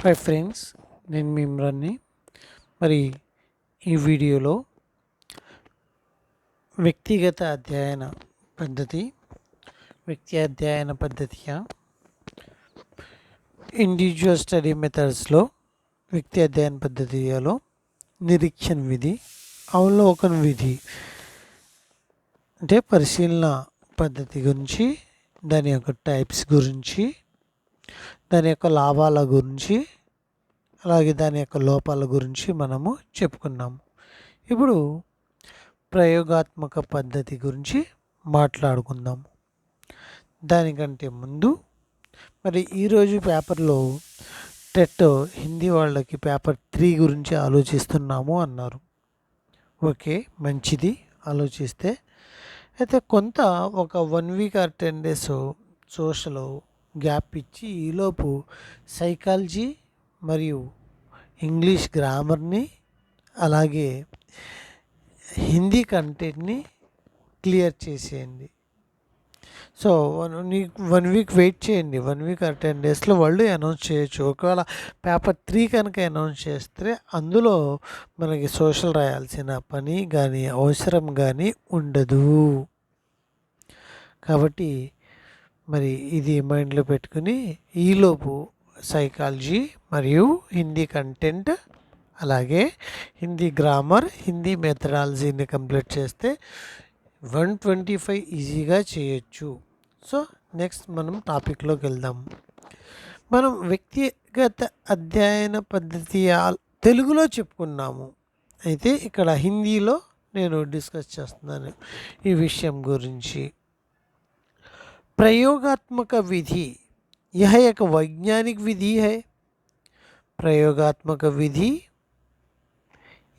Hi friends, నేను మీ ఇమ్రాన్ని. మరి ఈ వీడియోలో వ్యక్తిగత అధ్యయన పద్ధతి, వ్యక్తి అధ్యయన పద్ధతిగా ఇండివిజువల్ స్టడీ మెథడ్స్లో వ్యక్తి అధ్యయన పద్ధతిలో నిరీక్షణ విధి, అవలోకన విధి అంటే పరిశీలన పద్ధతి గురించి, దాని యొక్క టైప్స్ గురించి, దాని యొక్క లాభాల గురించి, అలాగే దాని యొక్క లోపాల గురించి మనము చెప్పుకున్నాము. ఇప్పుడు ప్రయోగాత్మక పద్ధతి గురించి మాట్లాడుకుందాము. దానికంటే ముందు మరి ఈరోజు పేపర్లో టెట్ హిందీ వాళ్ళకి పేపర్ 3 గురించి ఆలోచిస్తున్నాము అన్నారు. ఓకే, మంచిది, ఆలోచిస్తే. అయితే కొంత ఒక 1 week or 10 days social gap ఇచ్చి ఈలోపు సైకాలజీ మరియు ఇంగ్లీష్ గ్రామర్ని, అలాగే హిందీ కంటెంట్ని క్లియర్ చేసేయండి. సో 1 వీక్ వెయిట్ చేయండి. 1 వీక్ ఆర్ 10 డేస్లో వాళ్ళు అనౌన్స్ చేయొచ్చు. ఒకవేళ పేపర్ 3 కనుక అనౌన్స్ చేస్తే అందులో మనకి సోషల్ రాయాల్సిన పని కానీ అవసరం కానీ ఉండదు. కాబట్టి మరి ఇది మైండ్లో పెట్టుకుని ఈలోపు సైకాలజీ మరియు హిందీ కంటెంట్, అలాగే హిందీ గ్రామర్, హిందీ మెథడాలజీని కంప్లీట్ చేస్తే 125 ఈజీగా చేయొచ్చు. సో నెక్స్ట్ మనం టాపిక్లోకి వెళ్దాం. మనం వ్యక్తిగత అధ్యయన పద్ధతి తెలుగులో చెప్పుకున్నాము. అయితే ఇక్కడ హిందీలో నేను డిస్కస్ చేస్తున్నాను ఈ విషయం గురించి. प्रयोगात्मक विधि यह एक वैज्ञानिक विधि है. प्रयोगात्मक विधि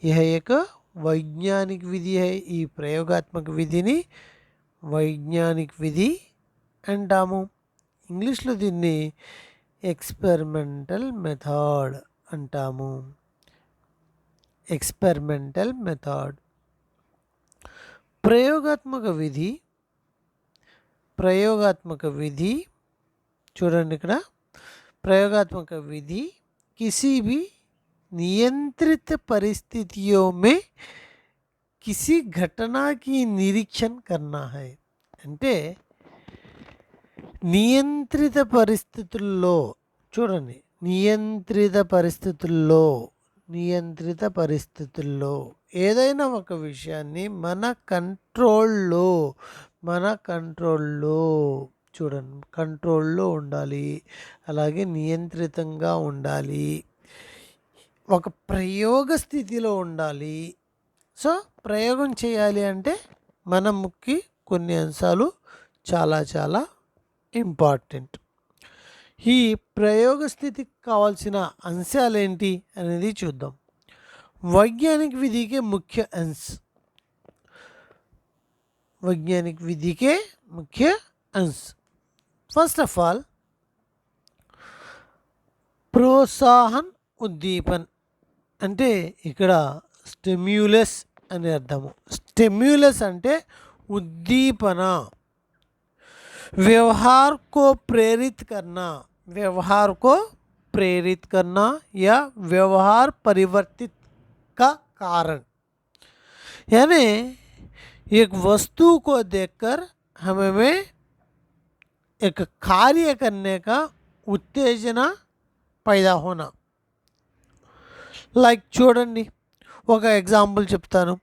यह एक वैज्ञानिक विधि है. ఈ ప్రయోగాత్మక విధిని వైజ్ఞానిక విధి అంటాము. ఇంగ్లీష్లో దీన్ని ఎక్స్పెరిమెంటల్ మెథడ్ అంటాము. Experimental method. प्रयोगात्मक विधि చూడండి, ఇక్కడ प्रयोगात्मक विधि किसी भी नियंत्रित परिस्थितियों में किसी घटना की निरीक्षण करना है. అంటే నియంత్రిత పరిస్థితుల్లో, చూడండి, నియంత్రిత పరిస్థితుల్లో ఏదైనా ఒక విషయాన్ని మన కంట్రోల్లో చూడండి, కంట్రోల్లో ఉండాలి, అలాగే నియంత్రితంగా ఉండాలి, ఒక ప్రయోగ స్థితిలో ఉండాలి. సో ప్రయోగం చేయాలి అంటే మనకి కొన్ని అంశాలు చాలా చాలా ఇంపార్టెంట్. ఈ ప్రయోగ స్థితికి కావాల్సిన అంశాలు ఏంటి అనేది చూద్దాం. वैज्ञानिक विधि के मुख्य अंश. वैज्ञानिक विधि के मुख्य अंश. फर्स्ट ऑफ ऑल ప్రోత్సాహన్ ఉద్దీపన్ అంటే ఇక్కడ స్టిమ్యులస్ అని అర్థము. స్టిమ్యులస్ అంటే ఉద్దీపన. व्यवहार को प्रेरित करना या व्यवहार परिवर्तित का कारण. यानी एक वस्तु को देखकर हमें एक कार्य करने का उत्तेजना पैदा होना. లైక్ చూడండి, ఒక ఎగ్జాంపుల్ చెప్తాను.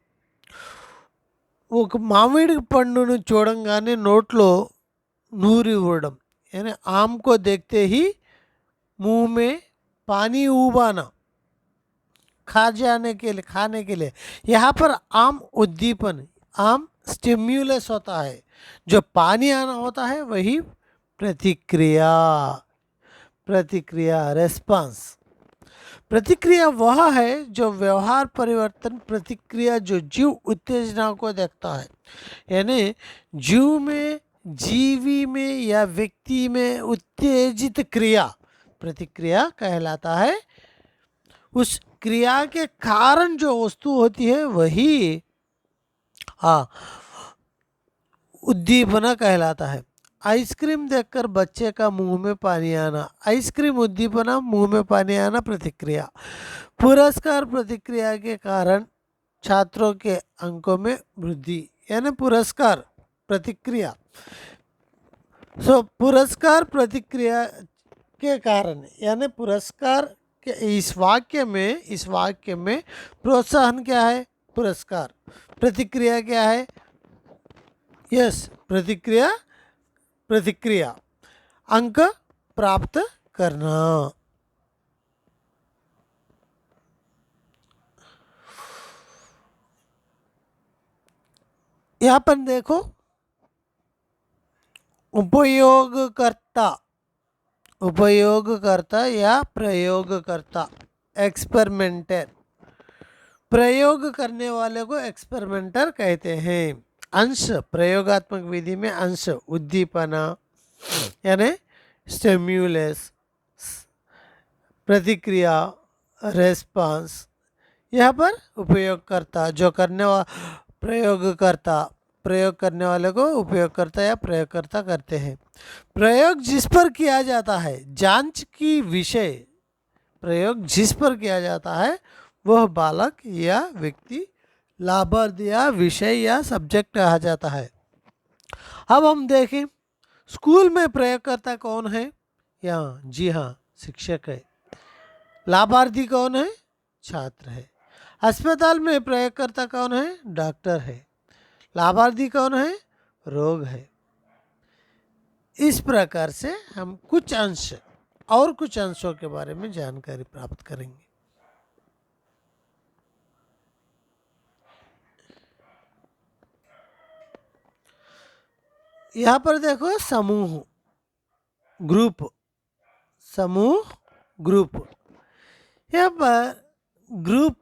ఒక మామిడి పండును చూడంగానే నోట్లో नूर उड़म, यानी आम को देखते ही मुंह में पानी उबाना, खाने के लिए यहाँ पर आम उद्दीपन, आम स्टिम्युलस होता है. जो पानी आना होता है वही प्रतिक्रिया रेस्पॉन्स. प्रतिक्रिया वह है जो व्यवहार परिवर्तन प्रतिक्रिया जो जीव उत्तेजना को देखता है. यानी जीवी में या व्यक्ति में उत्तेजित क्रिया प्रतिक्रिया कहलाता है. उस क्रिया के कारण जो वस्तु होती है वही उद्दीपना कहलाता है. आइसक्रीम देखकर बच्चे का मुंह में पानी आना, आइसक्रीम उद्दीपना, मुंह में पानी आना प्रतिक्रिया। पुरस्कार प्रतिक्रिया के कारण छात्रों के अंकों में वृद्धि, यानी पुरस्कार प्रतिक्रिया। पुरस्कार प्रतिक्रिया के कारण, यानी पुरस्कार के इस वाक्य में प्रोत्साहन क्या है? पुरस्कार। प्रतिक्रिया क्या है? यस, प्रतिक्रिया अंक प्राप्त करना। यहाँ पर देखो, उपयोगकर्ता या प्रयोगकर्ता, एक्सपेरिमेंटर। प्रयोग करने वाले को एक्सपेरिमेंटर कहते हैं। अंश, प्रयोगात्मक विधि में अंश उद्दीपना यानी स्टिम्युलस, प्रतिक्रिया रेस्पॉन्स। यहाँ पर उपयोगकर्ता जो प्रयोग करने वाले को उपयोगकर्ता या प्रयोगकर्ता करते हैं। प्रयोग जिस पर किया जाता है, जांच की विषय, प्रयोग जिस पर किया जाता है वह बालक या व्यक्ति, लाभार्थी या विषय या सब्जेक्ट कहा जाता है। अब हम देखें स्कूल में प्रयोगकर्ता कौन है? यहाँ जी हाँ, शिक्षक है। लाभार्थी कौन है? छात्र है। अस्पताल में प्रयोगकर्ता कौन है? डॉक्टर है। लाभार्थी कौन है? रोग है। इस प्रकार से हम कुछ अंश और कुछ अंशों के बारे में जानकारी प्राप्त करेंगे। यहाँ पर देखो समूह, ग्रुप, यहाँ पर ग्रुप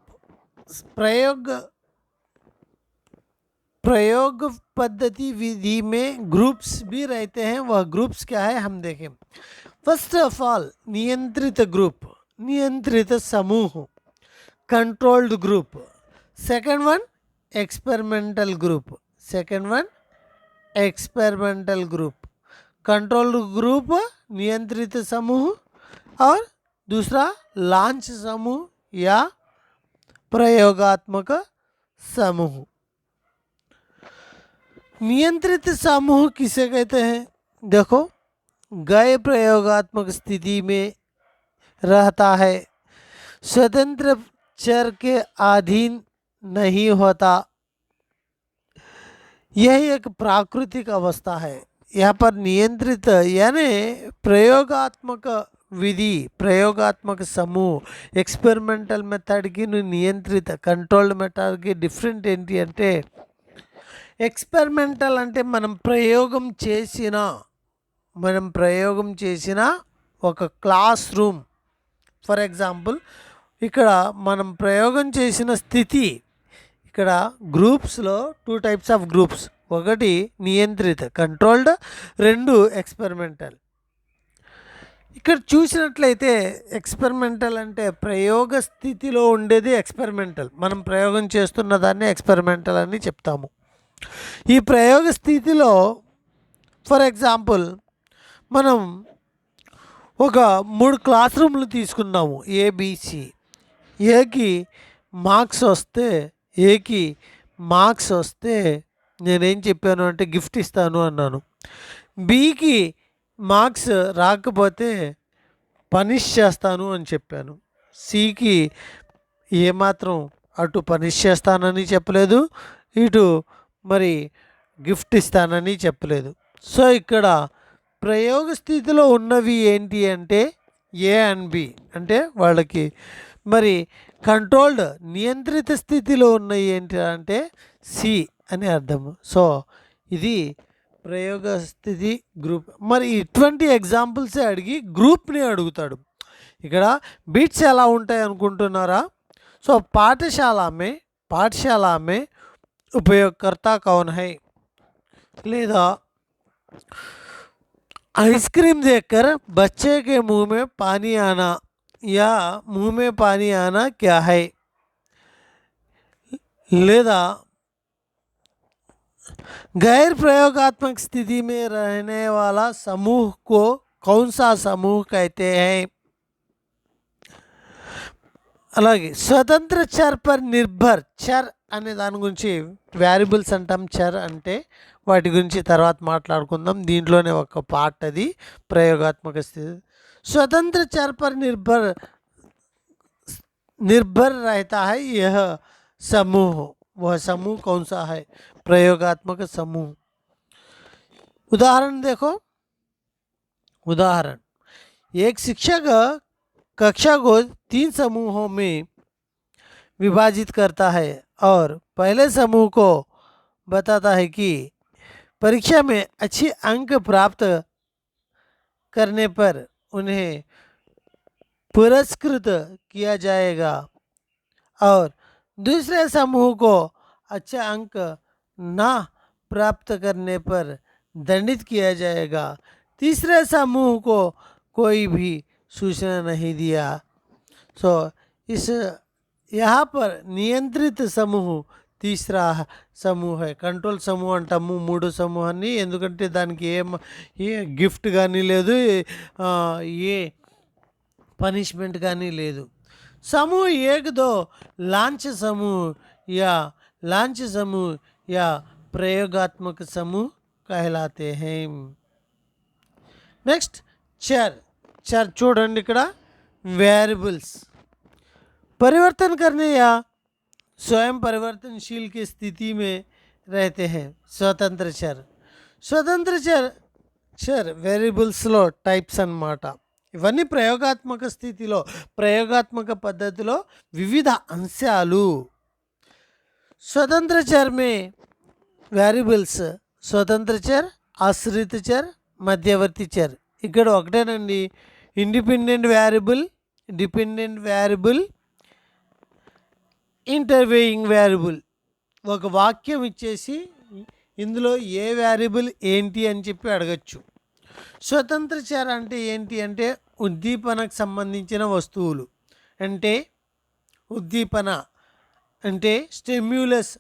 प्रयोग पद्धति विधि में ग्रुप्स भी रहते हैं। वह ग्रुप्स क्या है हम देखें। फर्स्ट ऑफ ऑल नियंत्रित ग्रुप, नियंत्रित समूह, controlled group. Second one experimental group, controlled group नियंत्रित समूह, और दूसरा लॉन्च समूह या प्रयोगात्मक समूह। नियंत्रित समूह किसे कहते हैं? देखो, गैर प्रयोगात्मक स्थिति में रहता है, स्वतंत्र चर के अधीन नहीं होता, यह एक प्राकृतिक अवस्था है। यहाँ पर नियंत्रित यानी प्रयोगात्मक विधि, प्रयोगात्मक समूह, एक्सपेरिमेंटल मेथड की नियंत्रित, कंट्रोल्ड मेథడ్ की డిఫరెంట్ ఏంటి అంటే, ఎక్స్పెరిమెంటల్ అంటే మనం ప్రయోగం చేసిన ఒక క్లాస్ రూమ్. ఫర్ ఎగ్జాంపుల్ ఇక్కడ మనం ప్రయోగం చేసిన స్థితి, ఇక్కడ గ్రూప్స్లో 2 టైప్స్ ఆఫ్ గ్రూప్స్, ఒకటి నియంత్రిత కంట్రోల్డ్, 2 ఎక్స్పెరిమెంటల్. ఇక్కడ చూసినట్లయితే ఎక్స్పెరిమెంటల్ అంటే ప్రయోగ స్థితిలో ఉండేది ఎక్స్పెరిమెంటల్. మనం ప్రయోగం చేస్తున్న దాన్ని ఎక్స్పెరిమెంటల్ అని చెప్తాము. ఈ ప్రయోగ స్థితిలో ఫర్ ఎగ్జాంపుల్ మనం ఒక 3 క్లాస్ రూమ్లు తీసుకున్నాము, ఏబిసి. ఏకి మార్క్స్ వస్తే నేనేం చెప్పాను అంటే గిఫ్ట్ ఇస్తాను అన్నాను. బికి మార్క్స్ రాకపోతే పనిష్ చేస్తాను అని చెప్పాను. సికి ఏమాత్రం అటు పనిష్ చేస్తానని చెప్పలేదు, ఇటు మరి గిఫ్ట్ ఇస్తానని చెప్పలేదు. సో ఇక్కడ ప్రయోగ స్థితిలో ఉన్నవి ఏంటి అంటే ఏ అండ్ బి, అంటే వాళ్ళకి మరి కంట్రోల్డ్ నియంత్రిత స్థితిలో ఉన్నాయి ఏంటి అంటే సి అని అర్థము. సో ఇది ప్రయోగ స్థితి గ్రూప్. మరి ఇటువంటి ఎగ్జాంపుల్సే అడిగి గ్రూప్ని అడుగుతాడు. ఇక్కడ బిట్స్ ఎలా ఉంటాయి అనుకుంటున్నారా? సో పాఠశాల మే ఉపయోగకర్ता कौन है, లేదా आइसक्रीम देखकर बच्चे के मुंह में पानी आना या मुंह में पानी आना क्या है, లేదా गैर प्रयोगात्मक स्थिति में रहने वाला समूह को कौन सा समूह कहते हैं? అలాగే స్వతంత్ర చర్ పర్ నిర్భర్ చర్ అనే దాని గురించి వేరియబుల్స్ అంటాం. చర్ అంటే వాటి గురించి తర్వాత మాట్లాడుకుందాం. దీంట్లోనే ఒక పార్ట్ అది ప్రయోగాత్మక స్థితి. स्वतंत्र चर पर निर्भर रहता है यह समूह. वह समूह कौन सा है? प्रयोगात्मक समूह. उदाहरण देखो. उदाहरण, एक शिक्षक कक्षा को 3 समूहों में विभाजित करता है और पहले समूह को बताता है कि परीक्षा में अच्छे अंक प्राप्त करने पर उन्हें पुरस्कृत किया जाएगा और दूसरे समूह को अच्छा अंक ना प्राप्त करने पर दंडित किया जाएगा. तीसरे समूह को कोई भी सूचना नहीं दिया. सो इस यहाँ पर నియంత్రిత సమూహం తీసరా సమూహ కంట్రోల్ సమూహం అంటాము. 3 సమూహాన్ని, ఎందుకంటే దానికి ఏ గిఫ్ట్ కానీ లేదు, ఏ పనిష్మెంట్ కానీ లేదు. समूह 1-2 लांच समूह या प्रयोगात्मक समूह कहलाते हैं. नेक्स्ट चर. चर చూడండి ఇక్కడ वेरिएबल्स परिवर्तन करने या स्वयं परिवर्तनशील की स्थिति में रहते हैं. स्वतंत्र चर వేరియబుల్స్లో టైప్స్ అన్నమాట. ఇవన్నీ ప్రయోగాత్మక స్థితిలో, ప్రయోగాత్మక పద్ధతిలో వివిధ అంశాలు. स्वतंत्र चर में వేరియబుల్స్ స్వతంత్ర చర్, ఆశ్రిత చర్, మధ్యవర్తి చర్. ఇక్కడ ఒకటేనండి, independent variable, dependent variable, intervening variable. ఒక వాక్యం ఇచ్చేసి ఇందులో ఏ వేరియబుల్ ఏంటి అని చెప్పి అడగచ్చు. స్వతంత్ర చర అంటే ఏంటి అంటే ఉద్దీపనకు సంబంధించిన వస్తువులు. అంటే ఉద్దీపన అంటే స్టిమ్యులస్,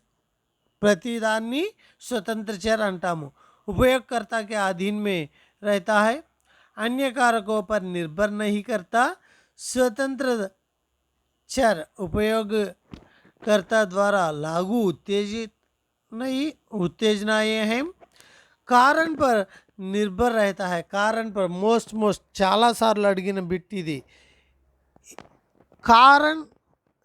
ప్రతిదాన్ని स्वतंत्र चर अंटामु. उपयोगकर्ता के अधीन में रहता है, अन्य कारकों पर निर्भर नहीं करता. स्वतंत्र चर उपयोगकर्ता द्वारा लागू उत्तेजनाएं हैं. कारण पर निर्भर रहता है. कारण पर मोस्ट చాలా సార్లు అడిగిన బిట్ ఇది. कारण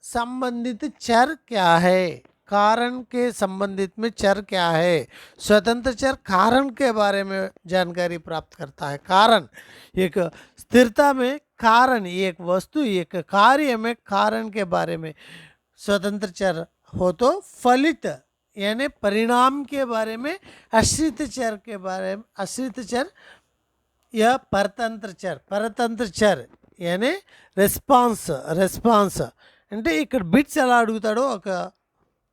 संबंधित चर क्या है? कारण के संबंधित में चर क्या है? स्वतंत्र चर कारण के बारे में जानकारी प्राप्त करता है. कारण एक स्थिरता में, कारण एक वस्तु, एक कार्य में कारण के बारे में. स्वतंत्र चर हो तो फलित यानी परिणाम के बारे में. आश्रित चर के बारे में, आश्रित चर या परतंत्र चर यानी రెస్పాన్స్ అంటే ఇక్కడ బిట్స్ ఎలా అడుగుతాడో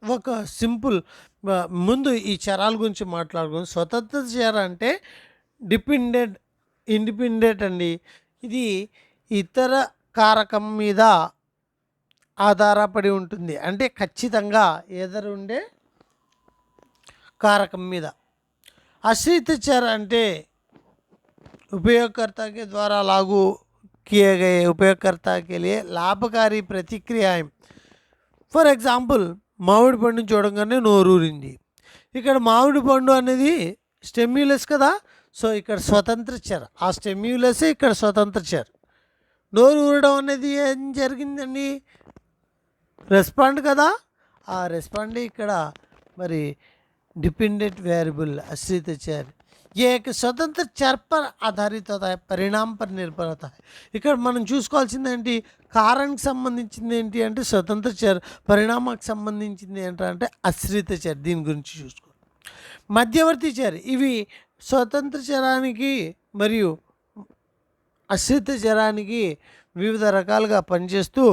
ఒక సింపుల్ ముందు ఈ చరాల గురించి మాట్లాడుకుని. స్వతంత్ర చర అంటే ఇండిపెండెంట్ అండి. ఇది ఇతర కారకం మీద ఆధారపడి ఉంటుంది. అంటే ఖచ్చితంగా ఎదురుండే కారకం మీద. आश्रित चर అంటే उपयोगकर्ता के द्वारा लागू किए गए उपयोगकर्ता के लिए लाभकारी प्रतिक्रियाएं. ఫర్ ఎగ్జాంపుల్, మామిడి పండుని చూడంగానే నోరూరింది. ఇక్కడ మామిడి పండు అనేది స్టెమ్యులస్ కదా. సో ఇక్కడ స్వతంత్ర చర్, ఆ స్టెమ్యులస్ ఇక్కడ స్వతంత్ర చర్. నోరు ఊరడం అనేది ఏం జరిగిందండి? రెస్పాండ్ కదా. ఆ రెస్పాండ్ ఇక్కడ మరి डिपेंडेंट वेरिएबल आश्रित चर. ये एक स्वतंत्र चर पर आधारित होता है, परिणाम पर निर्भर होता है. ఇక్కడ మనం చూసుకోవాల్సింది ఏంటి? కారణానికి సంబంధించింది ఏంటి అంటే స్వతంత్ర చర్, పరిణామానికి సంబంధించింది ఏంటంటే ఆశ్రిత చర్. దీని గురించి చూసుకో. మధ్యవర్తి చర్ ఇవి స్వతంత్ర చరానికి మరియు ఆశ్రిత చరానికి వివిధ రకాలుగా పనిచేస్తూ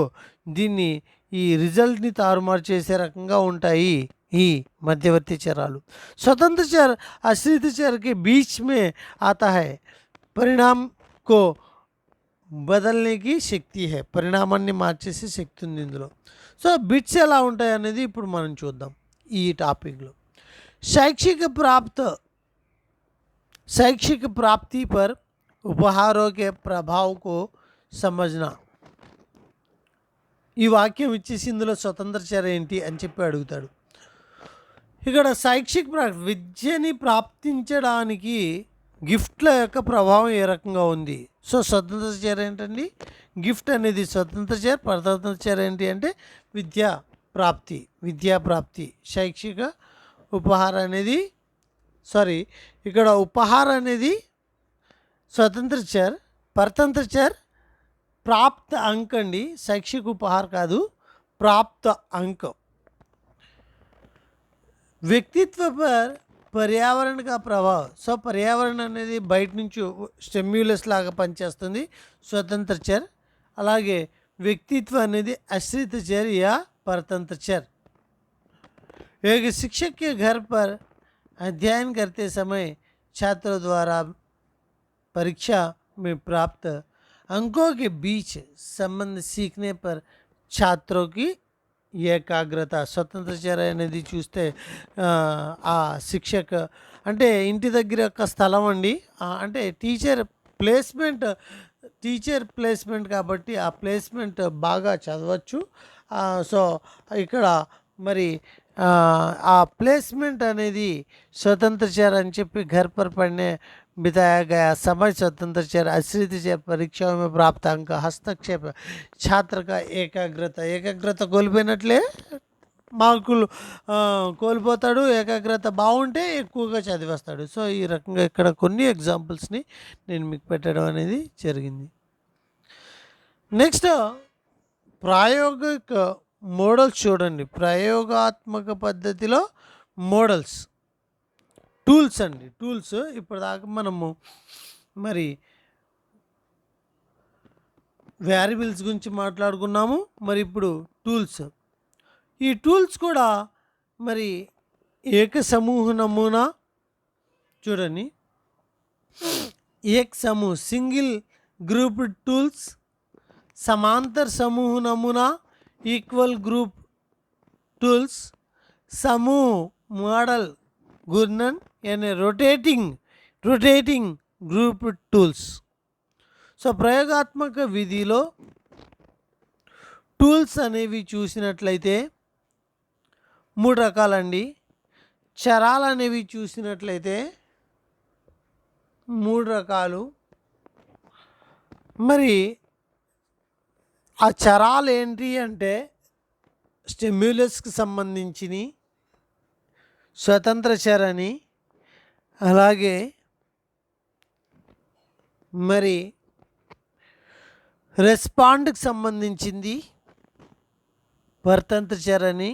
దీన్ని ఈ రిజల్ట్ని తారుమారు చేసే రకంగా ఉంటాయి ఈ मध्यवर्ती चरालू. स्वतंत्र चर आश्रित चर के बीच में आता है. परिणाम को బదల్నే की శక్తి है. పరిణామాన్ని మార్చేసే శక్తి ఉంది ఇందులో. సో బిట్స్ ఎలా ఉంటాయి అనేది ఇప్పుడు మనం చూద్దాం ఈ టాపిక్లో. शैक्षिक प्राप्ति पर उपहारों के प्रभाव को समझना. ఈ వాక్యం ఇచ్చేసి ఇందులో స్వతంత్ర చర్య ఏంటి అని చెప్పి అడుగుతాడు. ఇక్కడ విద్యని ప్రాప్తించడానికి గిఫ్ట్ల యొక్క ప్రభావం ఏ రకంగా ఉంది. సో స్వతంత్ర చర్య ఏంటండి, గిఫ్ట్ అనేది స్వతంత్ర చర్య. పరతంత్ర చర్య ఏంటి అంటే విద్యా ప్రాప్తి. శైక్షిక ఉపహారం అనేది ఇక్కడ ఉపహారం అనేది స్వతంత్ర చర్. परतंत्र चर प्राप्त अंक अंडी, शैक्षिक उपहार कादू प्राप्त अंक. व्यक्तित्व पर पर्यावरण का प्रभाव. सो पर्यावरण అనేది బయట నుంచి స్టిమ్యులస్ లాగా పనిచేస్తుంది स्वतंत्र चर. అలాగే వ్యక్తిత్వ అనేది आश्रित चर या परतंत्र चर. एक शिक्षक के घर पर अध्ययन करते समय छात्रों द्वारा परीक्षा में प्राप्त अंकों के बीच संबंध सीखने पर छात्रों की ఏకాగ్రత. స్వతంత్ర చర్య అనేది చూస్తే ఆ శిక్షక్ అంటే ఇంటి దగ్గర యొక్క స్థలం అండి. అంటే టీచర్ ప్లేస్మెంట్ కాబట్టి ఆ ప్లేస్మెంట్ బాగా చదవచ్చు. సో ఇక్కడ మరి ఆ ప్లేస్మెంట్ అనేది स्वतंत्र चर అని చెప్పి घर पर पढ़ने बिताया गया समय स्वतंत्र चर. आश्रित चर परीक्षाओं में प्राप्त अंक. हस्तक्षेप छात्र का ఏకాగ్రత కోల్పోయినట్లే మార్కులు కోల్పోతాడు. ఏకాగ్రత బాగుంటే ఎక్కువగా చదివేస్తాడు. సో ఈ రకంగా ఇక్కడ కొన్ని ఎగ్జాంపుల్స్ని నేను మీకు పెట్టడం అనేది జరిగింది. నెక్స్ట్ ప్రాయోగిక మోడల్స్ చూడండి. ప్రయోగాత్మక పద్ధతిలో మోడల్స్ టూల్స్ అండి. టూల్స్ ఇప్పటిదాకా మనము మరి వేరియబుల్స్ గురించి మాట్లాడుకున్నాము. మరి ఇప్పుడు టూల్స్. ఈ టూల్స్ కూడా మరి ఏక సమూహ నమూనా చూడండి. एक समूह सिंगल ग्रुप टूल्स, समांतर समूह नमूना, इक्वल ग्रुप टूल्स, समूह मॉडल घूर्णन यानी रोटेटिंग ग्रुप टूल्स. సో ప్రయోగాత్మక విధిలో టూల్స్ అనేవి చూసినట్లయితే 3 రకాలండి. చరాలు అనేవి చూసినట్లయితే 3 రకాలు. మరి ఆ చరాలు ఏంటి అంటే స్టిమ్యులస్కి సంబంధించినవి, స్వతంత్ర చరని, అలాగే మరి రెస్పాండ్కి సంబంధించింది పరతంత్ర చరని,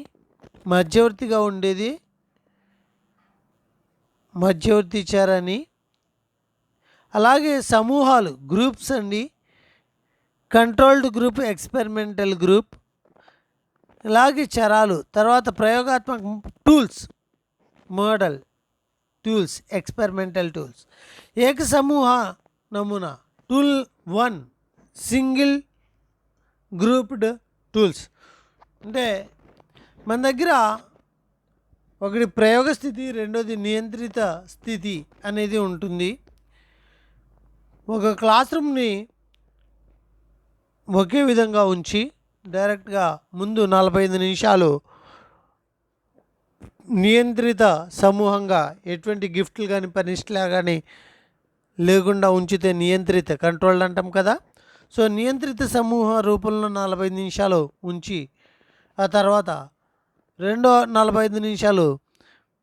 మధ్యవర్తిగా ఉండేది మధ్యవర్తి చరని, అలాగే సమూహాలు గ్రూప్స్ అండి. కంట్రోల్డ్ గ్రూప్, ఎక్స్పెరిమెంటల్ గ్రూప్, ఇలాగే చరాలు. తర్వాత ప్రయోగాత్మక tools, model tools, experimental tools. ఏక సమూహ నమూనా టూల్ 1 సింగిల్ గ్రూప్డ్ టూల్స్. అంటే మన దగ్గర ఒకటి ప్రయోగ స్థితి, రెండోది నియంత్రిత స్థితి అనేది ఉంటుంది. ఒక క్లాస్ రూమ్ని ఒకే విధంగా ఉంచి డైరెక్ట్గా ముందు 45 నిమిషాలు నియంత్రిత సమూహంగా ఎటువంటి గిఫ్ట్లు కానీ పనిష్లా కానీ లేకుండా ఉంచితే నియంత్రిత కంట్రోల్డ్ అంటాం కదా. సో నియంత్రిత సమూహ రూపంలో 45 నిమిషాలు ఉంచి ఆ తర్వాత రెండో 45 నిమిషాలు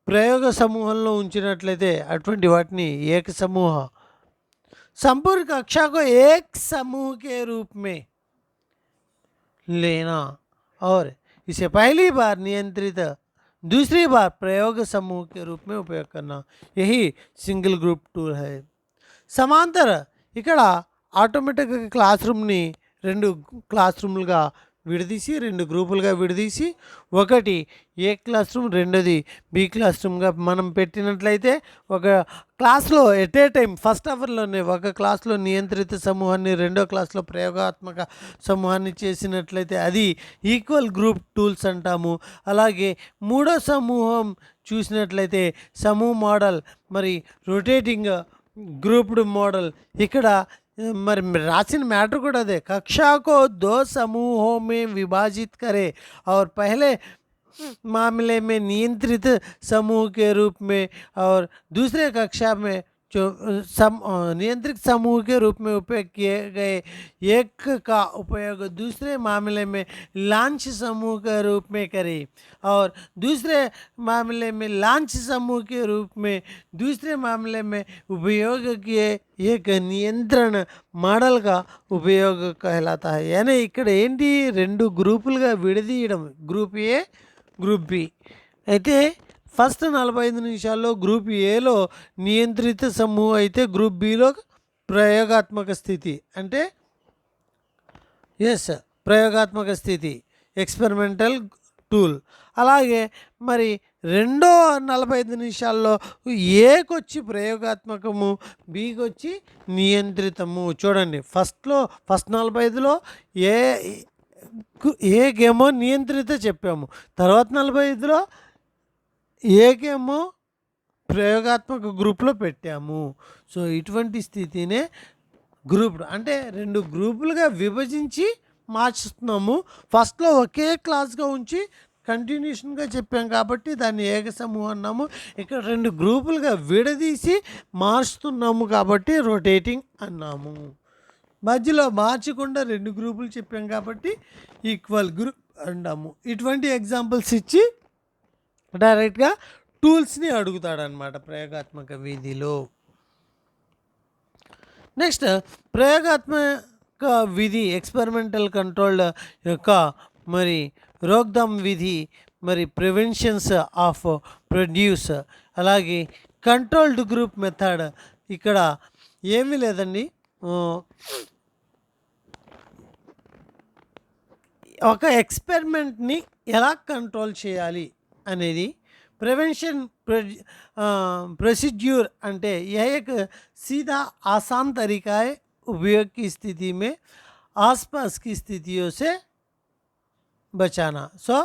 ప్రయోగ సమూహంలో ఉంచినట్లయితే అటువంటి వాటిని ఏక సమూహ. संपूर्ण कक्षा को एक समूह के रूप में लेना और इसे पहली बार नियंत्रित, दूसरी बार प्रयोग समूह के रूप में उपयोग करना, यही सिंगल ग्रुप टूल है. समांतर ఇక్కడ ఆటోమేటిక్గా క్లాస్ రూమ్ని 2 క్లాస్ రూమ్లుగా విడదీసి 2 గ్రూపులుగా విడదీసి ఒకటి ఏ క్లాస్ రూమ్, రెండోది బి క్లాస్ రూమ్గా మనం పెట్టినట్లయితే ఒక క్లాస్లో ఎట్ ఏ టైం ఫస్ట్ అవర్లోనే ఒక క్లాస్లో నియంత్రిత సమూహాన్ని, రెండో క్లాస్లో ప్రయోగాత్మక సమూహాన్ని చేసినట్లయితే అది ఈక్వల్ గ్రూప్ టూల్స్ అంటాము. అలాగే మూడో సమూహం చూసినట్లయితే సమూహ మోడల్, మరి రొటేటింగ్ ग्रुप्ड मॉडल ఇక్కడ మరి रासिन मैटर కూడా అదే कक्षा को दो समूहों में विभाजित करें और पहले मामले में नियंत्रित समूह के रूप में और दूसरे कक्षा में जो नियंत्रित समूह के रूप में उपयोग किए गए एक का उपयोग दूसरे मामले में लांच समूह के रूप में करें और दूसरे मामले में लांच समूह के रूप में दूसरे मामले में उपयोग किए एक नियंत्रण मॉडल का उपयोग कहलाता है। यानी ఇక్కడ ఏంటి రెండు గ్రూపులుగా విడదీయడం, గ్రూప్ ఏ గ్రూప్ బి అయితే ఫస్ట్ 45 నిమిషాల్లో గ్రూప్ ఏలో నియంత్రిత సమూహం అయితే గ్రూప్ బిలో ప్రయోగాత్మక స్థితి అంటే ప్రయోగాత్మక స్థితి ఎక్స్పెరిమెంటల్ టూల్. అలాగే మరి రెండో 45 నిమిషాల్లో ఏకొచ్చి ప్రయోగాత్మకము, బికొచ్చి నియంత్రితము. చూడండి ఫస్ట్ 45లో ఏకేమో నియంత్రిత చెప్పాము, తర్వాత 45లో ఏకేమో ప్రయోగాత్మక గ్రూప్లో పెట్టాము. సో ఇటువంటి స్థితినే గ్రూప్డ్ అంటే రెండు గ్రూపులుగా విభజించి మార్చుతున్నాము. ఫస్ట్లో ఒకే క్లాస్గా ఉంచి కంటిన్యూషన్గా చెప్పాం కాబట్టి దాన్ని ఏక సమూహం అన్నాము. ఇక్కడ రెండు గ్రూపులుగా విడదీసి మార్చుతున్నాము కాబట్టి రొటేటింగ్ అన్నాము. మధ్యలో మార్చకుండా రెండు గ్రూపులు చెప్పాం కాబట్టి ఈక్వల్ గ్రూప్ అన్నాము. ఇటువంటి ఎగ్జాంపుల్స్ ఇచ్చి డైరెక్ట్గా టూల్స్ని అడుగుతాడనమాట ప్రయోగాత్మక విధిలో. నెక్స్ట్ ప్రయోగాత్మక విధి ఎక్స్పెరిమెంటల్ కంట్రోల్డ్ యొక్క మరి రోక్థామ్ విధి, మరి ప్రివెన్షన్స్ ఆఫ్ ప్రొడ్యూస్, అలాగే కంట్రోల్డ్ గ్రూప్ మెథడ్. ఇక్కడ ఏమీ లేదండి, ఒక ఎక్స్పెరిమెంట్ని ఎలా కంట్రోల్ చేయాలి అనేది प्रिवेंशन प्रोसीड्यूर అంటే यह एक सीधा आसान तरीका है उपयोग की स्थिति में आसपास की स्थितियों से बचाना. सो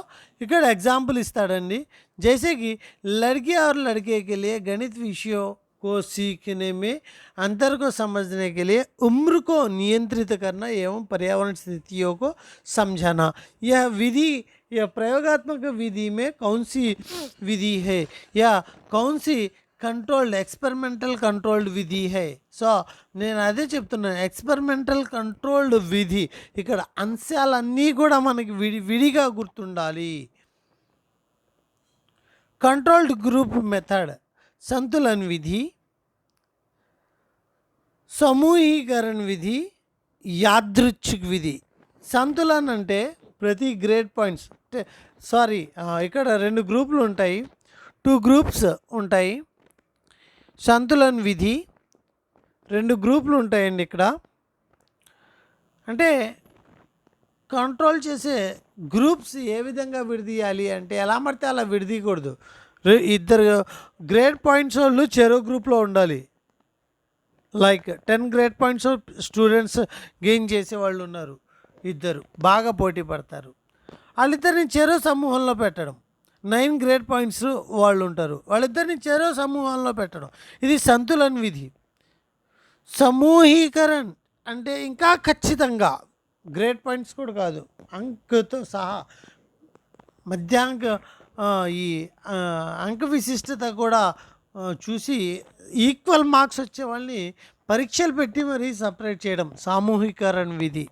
ఇక్కడ एग्जाम्पल ఇస్తాడండి. जैसे कि लड़के और लड़के के लिए गणित विषयों को सीखने में अंतर को समझने के लिए उम्र को नियंत्रित करना एवं पर्यावरण स्थितियों को समझाना. यह विधि या प्रयोगात्मक विधि में कौन सी विधि है या कौन सी కంట్రోల్డ్ ఎక్స్పెరిమెంటల్ కంట్రోల్డ్ విధి హై. సో నేను అదే చెప్తున్నాను, ఎక్స్పెరిమెంటల్ కంట్రోల్డ్ విధి. ఇక్కడ అంశాలన్నీ కూడా మనకి విడిగా గుర్తుండాలి. కంట్రోల్డ్ గ్రూప్ మెథడ్, సంతులన్ విధి, సమూహీకరణ విధి, యాదృచ్ఛిక విధి. సంతులన్ అంటే ప్రతి గ్రేడ్ పాయింట్స్ ఇక్కడ రెండు గ్రూపులు ఉంటాయి, 2 గ్రూప్స్ ఉంటాయి. సంతులన్ విధి రెండు గ్రూపులు ఉంటాయండి. ఇక్కడ అంటే కంట్రోల్ చేసే గ్రూప్స్ ఏ విధంగా విడదీయాలి అంటే ఎలా పడితే అలా విడదీయకూడదు. ఇద్దరు గ్రేడ్ పాయింట్స్ వాళ్ళు చెరో గ్రూప్లో ఉండాలి. Like 10 grade points students gain చేసేవాళ్ళు ఉన్నారు, ఇద్దరు బాగా పోటీ పడతారు, వాళ్ళిద్దరిని చెరో సమూహంలో పెట్టడం. 9 గ్రేడ్ పాయింట్స్ వాళ్ళు ఉంటారు, వాళ్ళిద్దరిని చెరో సమూహంలో పెట్టడం. ఇది సంతులన్ విధి. సమూహీకరణ అంటే ఇంకా ఖచ్చితంగా గ్రేడ్ పాయింట్స్ కూడా కాదు, అంకతో సహా మధ్యాంక ఈ అంక విశిష్టత కూడా చూసి ఈక్వల్ మార్క్స్ వచ్చే వాళ్ళని పరీక్షలు పెట్టి మరీ సపరేట్ చేయడం సామూహికరణ విధి.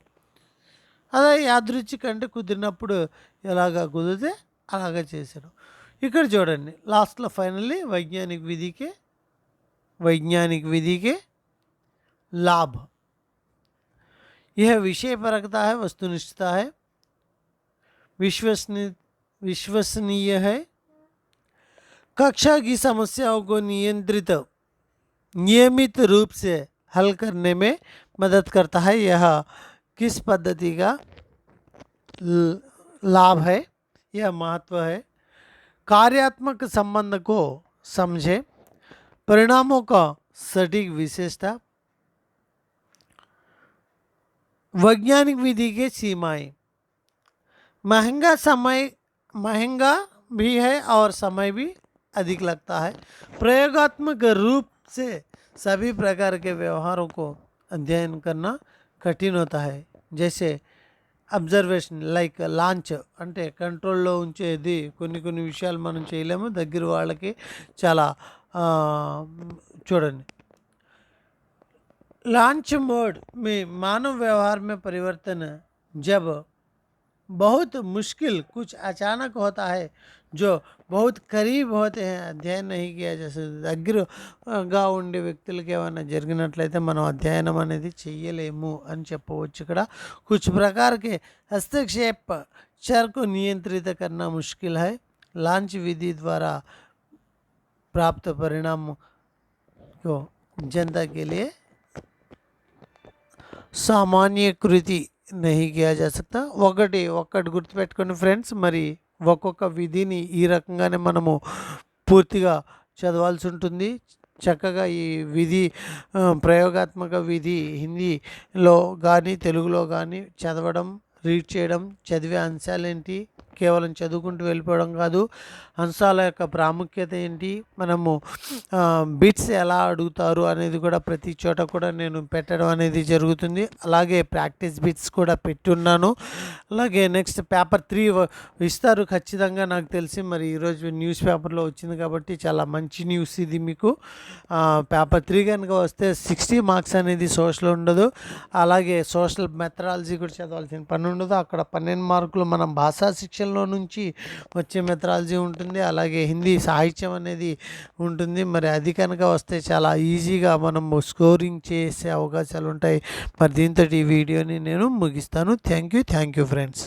అదే యాదృచ్ఛిక అంటే కుదిరినప్పుడు ఎలాగా కుదిరితే అలాగా చేశారు. ఇక్కడ చూడండి లాస్ట్లో ఫైనల్లీ वैज्ञानिक विधि के लाभ. यह विषय परखता है, वस्तुनिष्ठता है, विश्वसनीय है, कक्षा की समस्याओं को नियमित रूप से हल करने में मदद करता है. यह किस पद्धति का लाभ है, यह महत्व है. कार्यात्मक संबंध को समझे, परिणामों का सटीक विशेषता, वैज्ञानिक विधि के सीमाएं. महंगा भी है और समय भी अधिक लगता है। प्रयोगात्मक रूप से सभी प्रकार के व्यवहारों को अध्ययन करना कठिन होता है। जैसे అబ్జర్వేషన్ లైక్ లాంచ్ అంటే కంట్రోల్లో ఉంచేది కొన్ని విషయాలు మనం చేయలేము, దగ్గర వాళ్ళకి చాలా ఆ, చూడండి लॉन्च मोड में मानव व्यवहार में परिवर्तन जब बहुत मुश्किल कुछ अचानक होता है जो बहुत కరీబ్ होते हैं అధ్యయనం नहीं किया जा सकता। దగ్గరగా ఉండే వ్యక్తులకి ఏమైనా జరిగినట్లయితే మనం అధ్యయనం అనేది చెయ్యలేము అని చెప్పవచ్చు। ఇక్కడ कुछ प्रकार के हस्तक्षेप चर को नियंत्रित करना मुश्किल है। लॉन्च विधि द्वारा प्राप्त परिणाम को जनता के लिए సామాన్యకృతి नहीं किया जा सकता। ఒక్కటి గుర్తుపెట్టుకోండి ఫ్రెండ్స్, మరి ఒక్కొక్క విధిని ఈ రకంగానే మనము పూర్తిగా చదవాల్సి ఉంటుంది। చక్కగా ఈ విధి ప్రయోగాత్మక విధి హిందీలో కానీ తెలుగులో కానీ చదవడం, రీడ్ చేయడం, చదివే అంశాలేంటి, కేవలం చదువుకుంటూ వెళ్ళిపోవడం కాదు, అంశాల యొక్క ప్రాముఖ్యత ఏంటి, మనము బిట్స్ ఎలా అడుగుతారు అనేది కూడా ప్రతి చోట కూడా నేను పెట్టడం అనేది జరుగుతుంది। అలాగే ప్రాక్టీస్ బిట్స్ కూడా పెట్టున్నాను। అలాగే నెక్స్ట్ పేపర్ 3 ఇస్తారు ఖచ్చితంగా నాకు తెలిసి, మరి ఈరోజు న్యూస్ పేపర్లో వచ్చింది కాబట్టి చాలా మంచి న్యూస్ ఇది మీకు। పేపర్ 3 కనుక వస్తే 60 మార్క్స్ అనేది సోషల్ ఉండదు, అలాగే సోషల్ మెథడాలజీ కూడా చదవాల్సిన పని ఉండదు। అక్కడ 12 మార్కులు మనం భాషా శిక్షణలో నుంచి వచ్చే మెథడాలజీ ఉంటుంది, అలాగే హిందీ సాహిత్యం అనేది ఉంటుంది। మరి అది కనుక వస్తే చాలా ఈజీగా మనం స్కోరింగ్ చేసే అవకాశాలు ఉంటాయి। మరి దీంతో ఈ వీడియోని నేను ముగిస్తాను। Thank you friends.